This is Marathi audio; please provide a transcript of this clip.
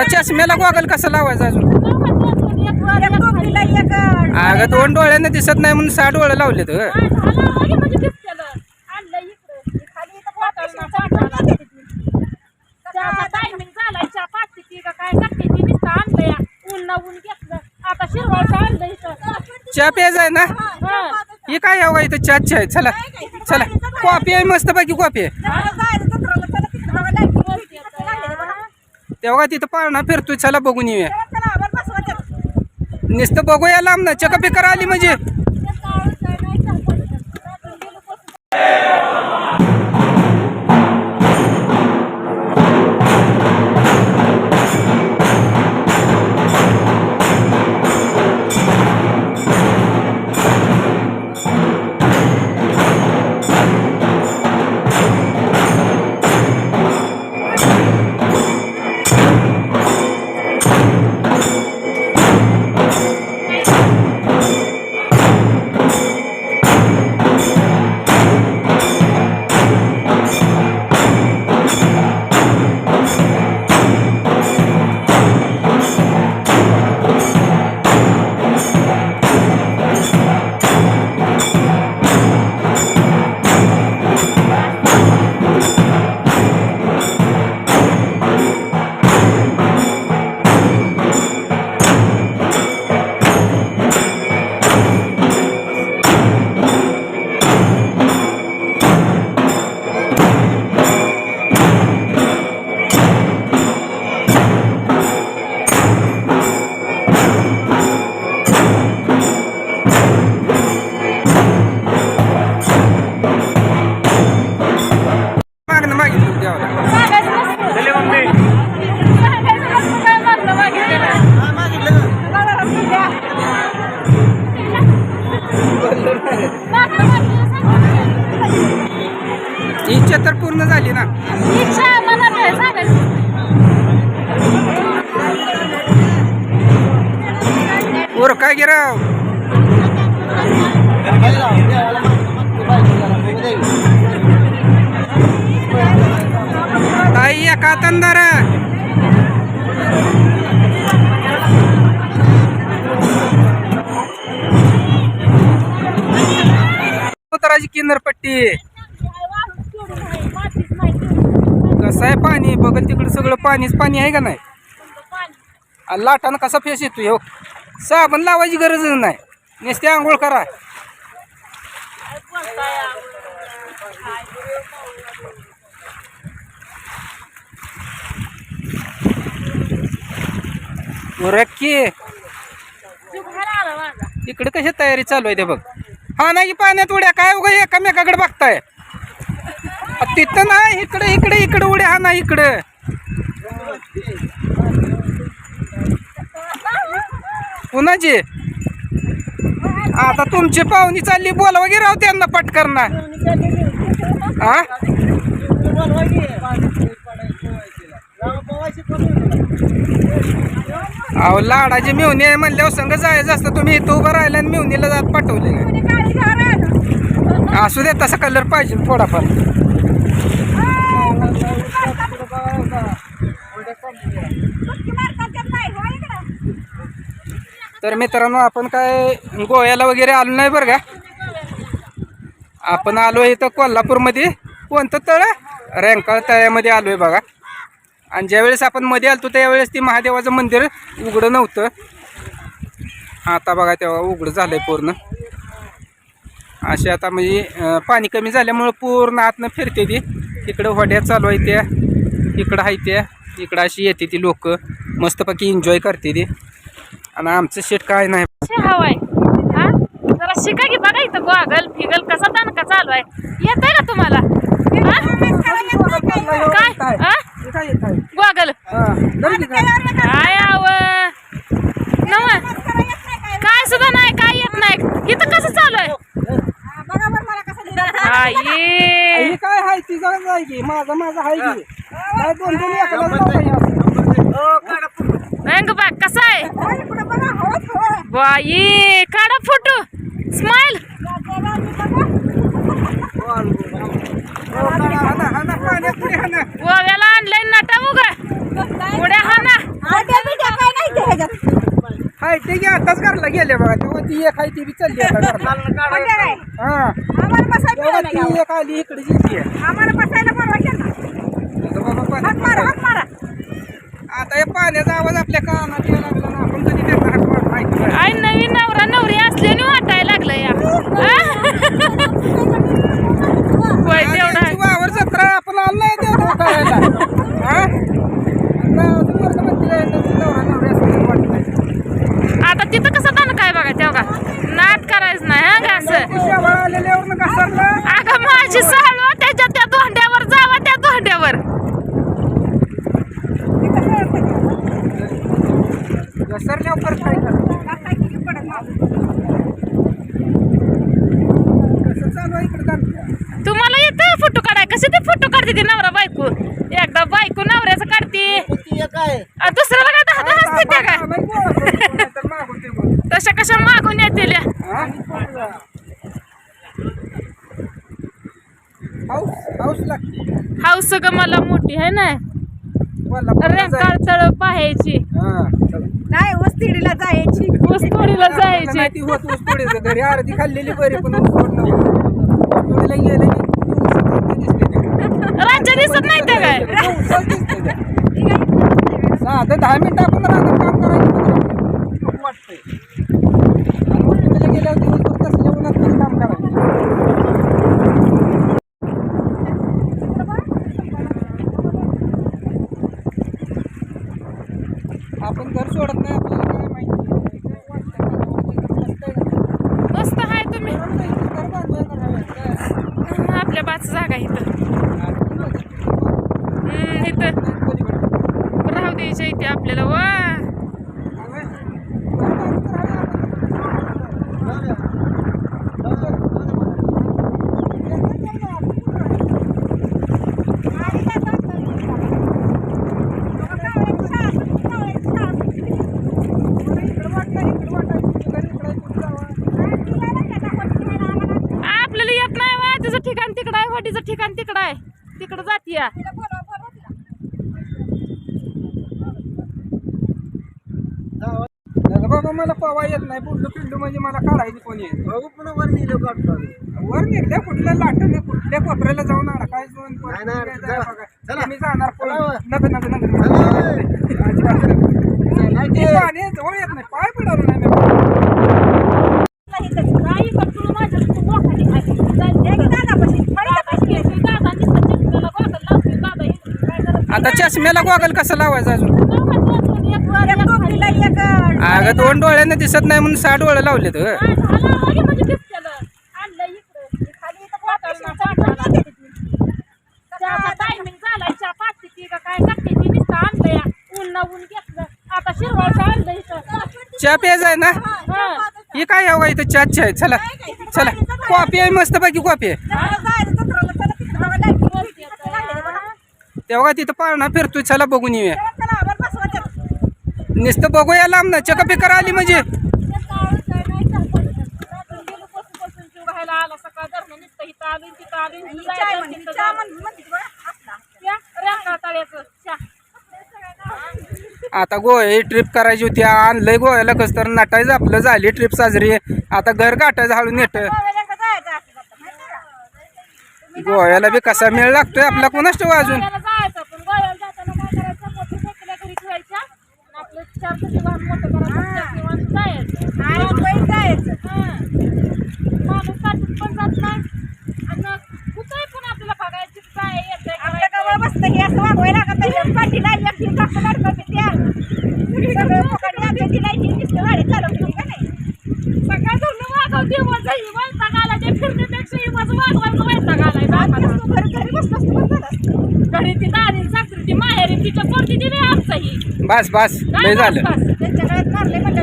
आता चष्म्याला गॉगल कसं लावायचं अजून? अगं 2 डोळ्याने दिसत नाही म्हणून 6 डोळे लावले तर चहा प्यायचा आहे ना? हे काय हवं इथं? चहाच आहे. चला चला, कॉफी आहे मस्त पैकी कॉफी आहे. तेव्हा तिथं पाळणा फिरतोय. चला बघून येऊया. नुसतं बघूया लांब ना. चका बेकार आली म्हणजे इच्छा तर पूर्ण झाली ना. वर काय गिराव ताई या कातंदार उतराची किनारपट्टी. कसं आहे पाणी? बघल तिकडे सगळं पाणीच पाणी आहे का नाही? लाटानं कसा फेस येतोय हो. साबण लावायची गरजच नाही. नुसते आंघोळ करा. रक्की इकडे कशी तयारी चालू आहे ते बघ. हा नाही पाण्यात उड्या काय उगा एकामेकाकडे बघताय. तिथं नाही, इकडे इकडे इकडे उड्या. हा नाही इकडे. कुणाची? आता तुमची पाहुणी चालली, बोलवा गे राव त्यांना पटकन ना. हा अहो लाडाची मेवणी आहे म्हणल्यावर संघ जायचं असतं. तुम्ही इथं उभं राहिला आणि मेवणीला जात पाठवले. असू दे, तसा कलर पाहिजे थोडाफार. तर मित्रांनो, आपण काय गोव्याला वगैरे आलो नाही बरं का. आपण आलो इथं कोल्हापूरमध्ये. कोणतं तळ? रंकाळ तळ्यामध्ये आलोय बघा. आणि ज्यावेळेस आपण मध्ये आलतो त्यावेळेस ती महादेवाचं मंदिर उघडं नव्हतं. आता बघा तेव्हा उघडं झालंय पूर्ण. असे आता म्हणजे पाणी कमी झाल्यामुळं पूर्ण आतनं फिरते ती. इकडं होड्या चालू आहे त्या, इकडं आहे त्या, इकडं अशी येते ती लोक मस्तपैकी एन्जॉय करते ती. आणि आमचं शेट काय नाही. हवाय जरा शिका की बघा इथं गॉगल फिगल कसा दणका चालू आहे. येत आहे का तुम्हाला? काय गॉगल काय आव नव काय सुद्धा नाही, काय येत नाही. इथं कसं चालू आहे? काय हाय ती जाय की माझा माझा हाय की काय दोन बघ कसा आहे बाई. काढा फोटो. स्माइल. गोव्याला आणलंय नटा मुग उड्या हाना. गेले बघा तेव्हा ती एक आहे ती बी चालली आता घरला. हा तेव्हा ती एक आली इकडे जिथे आता या पाण्याचा आवाज आपल्या कानात यायला लागला ना आपण कधी त्यांना हाक मारून ऐकलं. आई नवीन नवरा नवरी असल्याने वाटायला लागलं या होय तेवढा त्यांची वावर जत्रा आपण आलो नाही तेवढं करायला. हा? आता अजून वर्ष म्हणते त्यांची नवरा नवरी असल्याचं वाटतंय. आता तिथं कसं दान काय बघा तेव्हा नाट करायचं नाही हा का असं शेवाळ आलेल्यावर घसरलं. अगं माझी साळू त्याच्या त्या धोंड्यावर जावा त्या धोंड्यावर घसरल्यावर परत काय कसं चालू आहे इकडे चालतं. तुम्हाला येतं फोटो काढाय कसे ते फोटो काढते ती नवरा बायको एकदा बायको नवऱ्याचं काढते दुसऱ्याला काय दहा दहा असते त्या काय तशा कशा मागून येतील हाऊस लागते. हाऊस ग मला मोठी आहे ना रेंकाळ चढ पाहायची नाही वस्तीडीला जायची ऊसतोडीला जायची ती होत ऊस तोडीचं घरी अर्धी खाल्लेली बरी पण ऊस तोडीला गेलं राज्य दिसत नाही ते काय साधं 10 मिनिटं आपण राहणार काम करायचं वाटतंय आणि हॉस्पिटलला गेल्यावर दिवसभर तसल्या उन्हात तरी काम करायचं. आपण घर सोडत नाही आपल्याला काय माहिती मस्त आहे तुम्ही आपल्या बाच जागा इथं इथं राहू द्यायच्या इथे आपल्याला वा आपल्याला येत नाही वा तिचं ठिकाण तिकडं आहे वाटीचं ठिकाण तिकडं आहे तिकडं जाती या बाबा मला पवा येत नाही पुढलं पिल्लू म्हणजे मला काढायची कोणी वर निघल्या कुठल्या लाटाने कुठल्या कोपऱ्याला जाऊन अडकायचं मी जाणार नग नग नग पाणी जवळ येत नाही पाय पिडवलं नाही आता चष्म्याला गॉगल कसं लावायचं अजून अगं 2 डोळ्यानं दिसत नाही म्हणून 6 डोळे लावले तर चहा प्यायचा आहे ना ही काय हवा इथं चहाची आहे चला चला कॉफी आहे मस्त पैकी कॉफी आहे तेव्हा तिथं पाळणा फिरतोय चला बघून येऊया नुसतं बघूया लांब ना चका पिकर आली म्हणजे आता गोव्या ट्रिप करायची होती आणलंय गोव्याला कसं तर नटायचं आपलं झाली ट्रिप साजरी आता घर गाठायचं हळून येत गोव्याला बी कसा मेळ लागतोय आपला कोणाच ठेवा अजून बस बस लय झालं त्यांच्या गळ्यात मारले म्हणलं